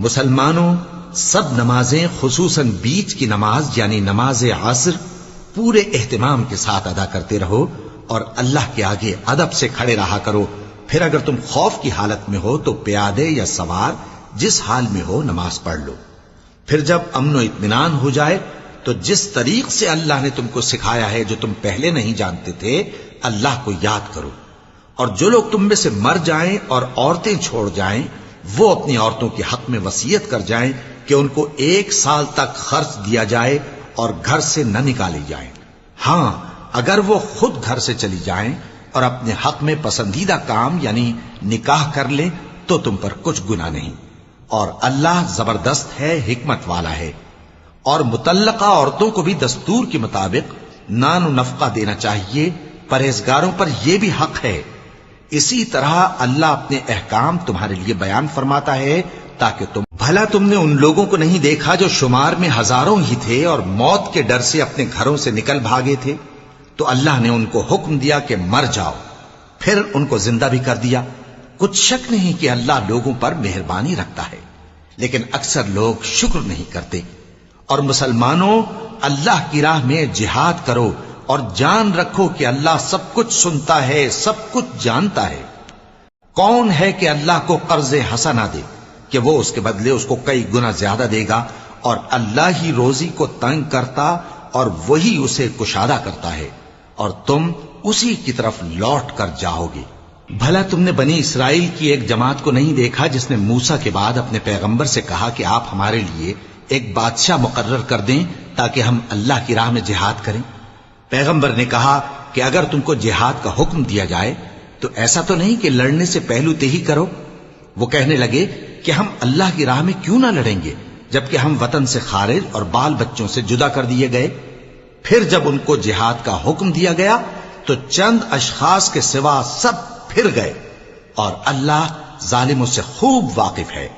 مسلمانوں، سب نمازیں خصوصاً بیچ کی نماز یعنی نماز عصر پورے اہتمام کے ساتھ ادا کرتے رہو اور اللہ کے آگے ادب سے کھڑے رہا کرو. پھر اگر تم خوف کی حالت میں ہو تو پیادے یا سوار جس حال میں ہو نماز پڑھ لو. پھر جب امن و اطمینان ہو جائے تو جس طریق سے اللہ نے تم کو سکھایا ہے جو تم پہلے نہیں جانتے تھے اللہ کو یاد کرو. اور جو لوگ تم میں سے مر جائیں اور عورتیں چھوڑ جائیں وہ اپنی عورتوں کے حق میں وصیت کر جائیں کہ ان کو 1 سال تک خرچ دیا جائے اور گھر سے نہ نکالے جائیں. ہاں اگر وہ خود گھر سے چلی جائیں اور اپنے حق میں پسندیدہ کام یعنی نکاح کر لیں تو تم پر کچھ گناہ نہیں. اور اللہ زبردست ہے، حکمت والا ہے. اور مطلقہ عورتوں کو بھی دستور کے مطابق نان و نفقہ دینا چاہیے. پرہیزگاروں پر یہ بھی حق ہے. اسی طرح اللہ اپنے احکام تمہارے لیے بیان فرماتا ہے تاکہ بھلا تم نے ان لوگوں کو نہیں دیکھا جو شمار میں ہزاروں ہی تھے اور موت کے ڈر سے اپنے گھروں سے نکل بھاگے تھے؟ تو اللہ نے ان کو حکم دیا کہ مر جاؤ، پھر ان کو زندہ بھی کر دیا. کچھ شک نہیں کہ اللہ لوگوں پر مہربانی رکھتا ہے، لیکن اکثر لوگ شکر نہیں کرتے. اور مسلمانوں، اللہ کی راہ میں جہاد کرو اور جان رکھو کہ اللہ سب کچھ سنتا ہے، سب کچھ جانتا ہے. کون ہے کہ اللہ کو قرض حسنہ دے کہ وہ اس کے بدلے اس کو کئی گنا زیادہ دے گا؟ اور اللہ ہی روزی کو تنگ کرتا اور وہی اسے کشادہ کرتا ہے، اور تم اسی کی طرف لوٹ کر جاؤ گے. بھلا تم نے بنی اسرائیل کی ایک جماعت کو نہیں دیکھا جس نے موسیٰ کے بعد اپنے پیغمبر سے کہا کہ آپ ہمارے لیے ایک بادشاہ مقرر کر دیں تاکہ ہم اللہ کی راہ میں جہاد کریں؟ پیغمبر نے کہا کہ اگر تم کو جہاد کا حکم دیا جائے تو ایسا تو نہیں کہ لڑنے سے پہلو تہی کرو. وہ کہنے لگے کہ ہم اللہ کی راہ میں کیوں نہ لڑیں گے جبکہ ہم وطن سے خارج اور بال بچوں سے جدا کر دیے گئے. پھر جب ان کو جہاد کا حکم دیا گیا تو چند اشخاص کے سوا سب پھر گئے، اور اللہ ظالموں سے خوب واقف ہے.